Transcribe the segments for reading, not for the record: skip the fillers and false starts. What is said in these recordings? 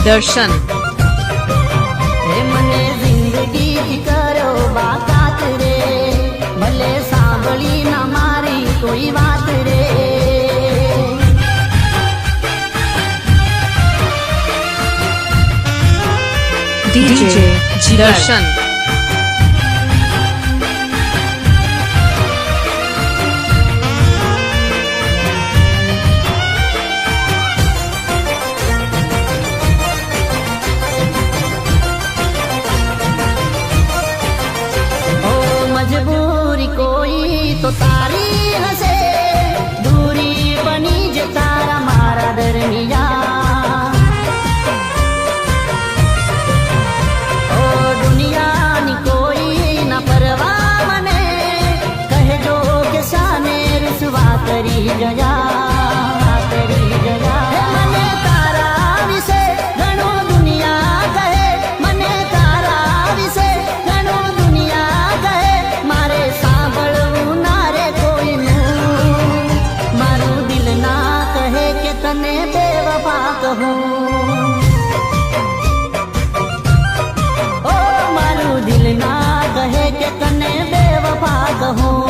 દર્શન મને જિંદગી કરો બાકાત રે, ભલે સાંભળી ના મારી કોઈ વાત રે. DJ દર્શન મજબૂરી કોઈ તો તારી હશે, દૂરી બની જ તારા મારા દરમિયાન. ઓ દુનિયાની કોઈ ના પરવા મને, કહેજો કે શાને રૂસવા કરી ગયા, કરી ગયા. મને તારા વિશે ઘણું દુનિયા કહે, મને તારા વિશે ઘણું દુનિયા કહે. મારે સાંભળવું ના રે કોઈનું, મારું દિલ ના કહે કે તને બેવફા કહું. ઓ મારું દિલ ના કહે કે તને બેવફા કહું.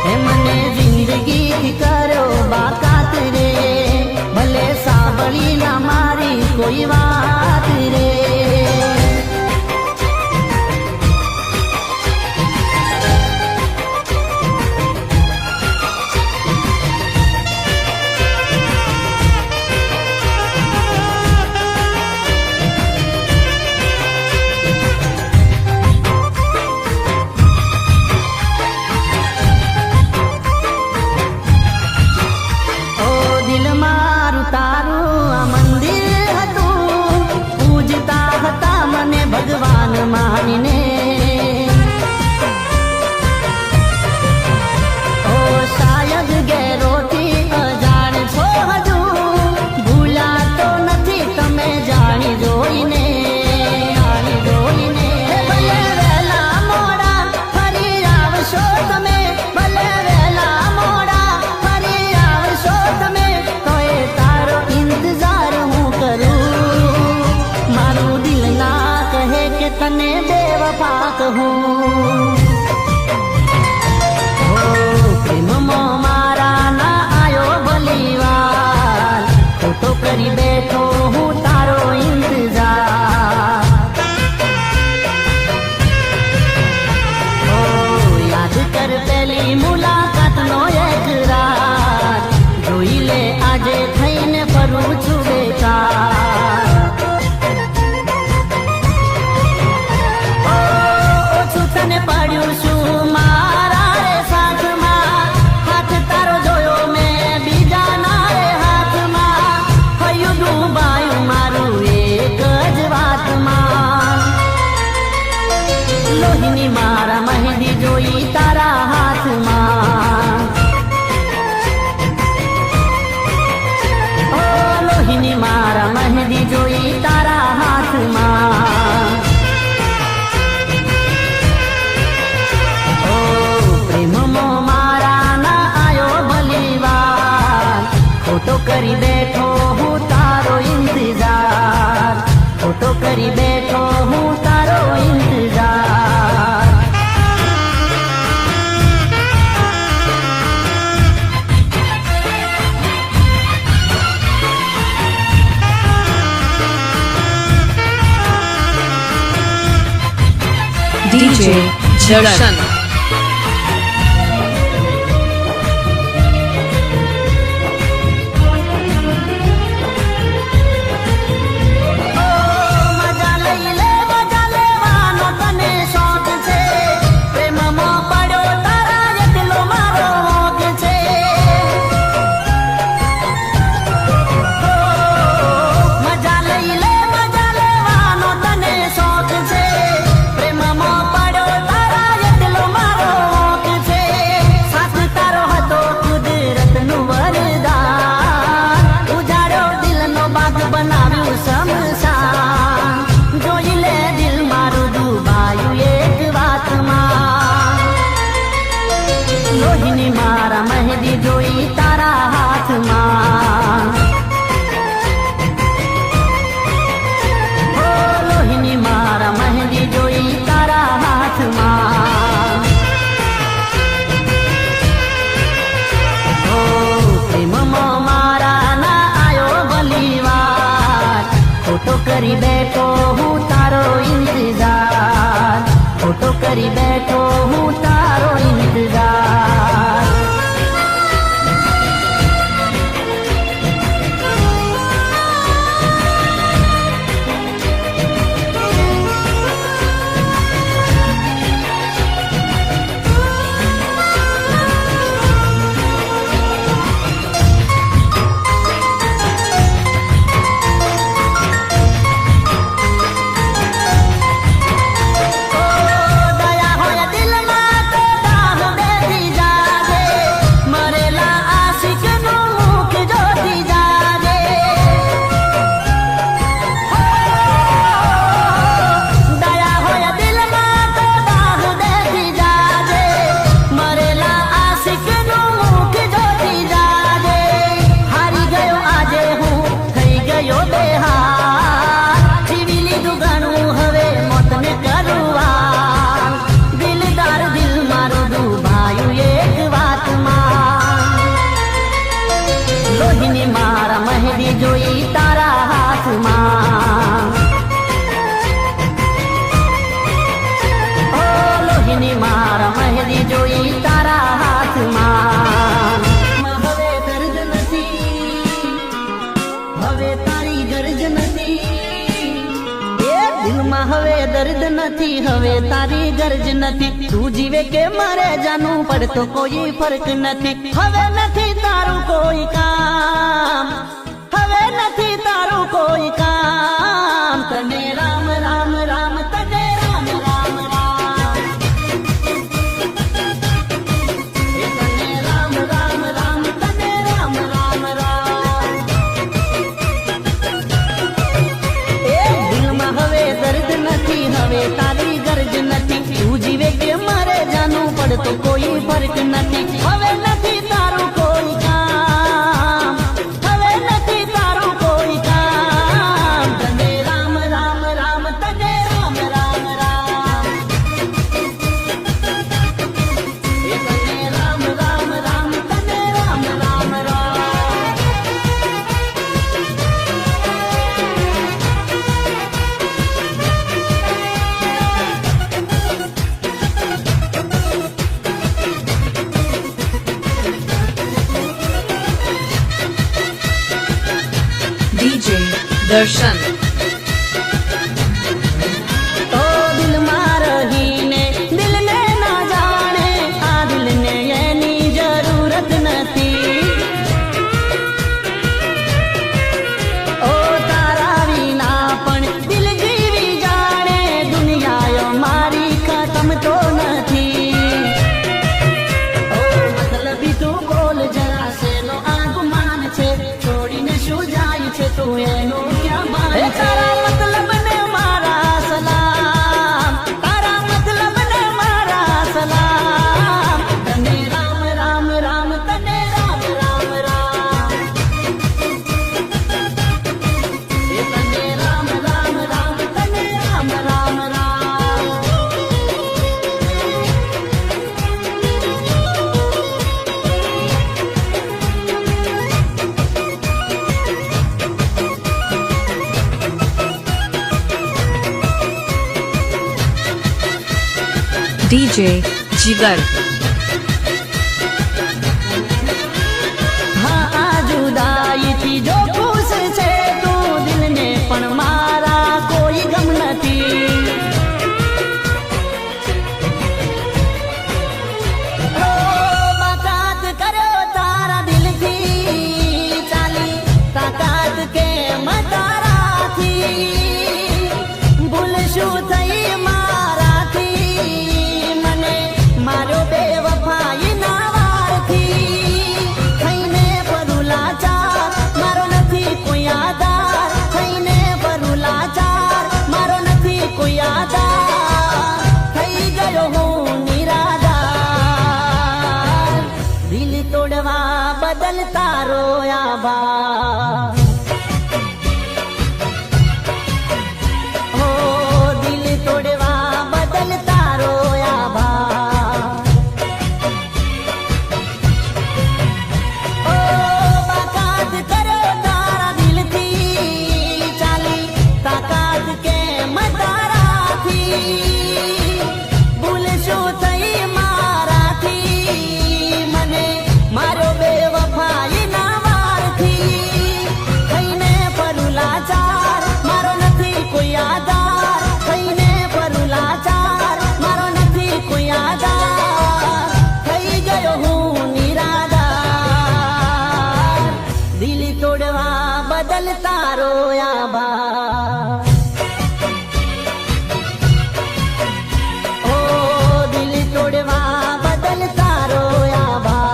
હે મને જિંદગી કરો બાકાત રે, ભલે સાંભળી ના મારી કોઈ વાત રે. ઓ દિલ મારું તારું આ મંદિર હતું, પૂજતા હતા મને ભગવાન માનીને. ઓ શાયદ ગેરોથી અજાણ છો હજુ, ભૂલાતો નથી તમે જાણી જોઈને, જાણી જોઈને. ભલે વહેલા મોડા ફરી આવશો તમે, ભલે વહેલા મોડા ફરી આવશો તમે, તોય તારો ઇંતજાર હું કરું. મારું દિલ ના કહે કે તને બેવફા કહું. ઓ પ્રેમમાં મારા ના આયો ભલીવાર, ખોટો કરી બેઠો હું તારો ઇંતજાર. ઓ યાદ કર પેલી મુલાકાતનો એક રાત, જોઈ લે આજે થઈને ફરું છું બેકાર. ઓ ઓછું તને પડ્યું છું મારા રે સાથમાં, હાથ તારો જોયો મેં બીજાના રે હાથમાં, થયું ડૂબાયું મારું એક જ વાતમાં. લોહીની મારા મહેંદી જોઈ તારા હાથમાં, ઓ લોહીની મારા મહેંદી જોઈ તારા હાથમાં. ઓ પ્રેમમાં મારા ના આયો ભલીવાર, ખોટો કરી બેઠો હું તારો ઇંતજાર, ખોટો કરી બેઠો હું તારો ઇંતજાર. DJ દર્શન મજા લઈ લે, મજા લેવાનો તને શોખ છે, પ્રેમમાં પડ્યો તારા એકલો મારો મોગ છે. મજા લઈ લે, મજા લેવાનો તને શોખ છે, પ્રેમમાં પડ્યો તારા એકલો મારો મોગ છે. સાથ તારો હતો કુદરતનું વરદાન, ઉજાડ્યો દિલનો બાગ બનાવ્યું શમશાન. જોઈ લે દિલ મારું ડૂબાયું એક વાતમાં, લોહીની મારા મહેંદી જોઈ તારા હાથમાં. ગરજ નથી. તું જીવે કે મારે જાનું પડતો કોઈ ફરક નથી. હવે નથી તારું કોઈ કામ, હવે નથી તારું કોઈ કામ. તને રામ રામ રામ, તને રામ રામ રામ. એ તને રામ રામ રામ, તને રામ રામ રામ. એ દિલમાં હવે દર્દ નથી, હવે તારી ગરજ નથી. તું જીવે કે મારે જાનું પડતો કોઈ ફરક નથી. હવે નથી તારું કોઈ કામ, હવે નથી તારું કોઈ કામ. તને રામ રામ રામ, તને રામ રામ રામ. એ તને રામ રામ રામ, તને રામ રામ રામ. DJ દર્શન તો દિલમાં રહીને દિલને ના જાણે, આ દિલને એની જરૂરત નથી. ઓ તારા વિના પણ દિલ જીવી જાણે, દુનિયા મારી ખતમ તો નથી. ઓ મતલબી તું બોલ જરા, શેનો આ ગુમાન છે? છોડીને શું જાય છે તું, એનો ક્યાં માન છે? તારા મતલબ ને મારા સલામ, તારા મતલબ ને મારા સલામ. તને રામ રામ રામ, તને રામ રામ રામ. એ તને રામ રામ રામ, તને રામ રામ રામ. DJ જીગર હા આ જુદાઈથી જો ખુશ છે તું, દિલને પણ મારા કોઈ ગમ નથી. ઓ બાકાત કર્યો તારા દિલથી, ચાલી તાકાત કેમ તારાથી? ભૂલ શું થઈ મારાથી, મને મારો બેવફાઈ ના વારથી. થઈને પરું લાચાર, મારો નથી કોઈ આધાર. થઈને પરું લાચાર, મારો નથી કોઈ આધાર. થઈ ગયો હું નિરાધાર, દિલ તોડવા બદલ તારો આભાર. ઓ દિલ તોડવા બદલ તારો આભાર. ઓ બાકાત કર્યો તારા દિલથી, ચાલી તાકાત કેમ તારાથી? ભૂલ શું થઈ મારાથી, મને મારો બેવફાઈ ના વારથી. થઈને પરું લાચાર, મારો નથી કોઈ આધાર. થઈને પરું લાચાર, મારો નથી કોઈ આધાર. થઈ ગયો હું નિરાધાર, દિલ તોડવા બદલ તારો આભાર. ઓ દિલ તોડવા બદલ તારો આભાર.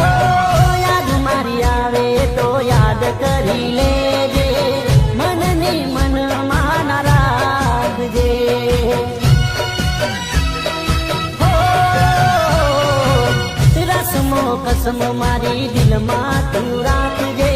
ઓ યાદ મારી આવે તો યાદ કરી લેજે, મનની મનમાં ના રાખજે. હો રસમો કસમ મારી દિલમાં તું રાખજે.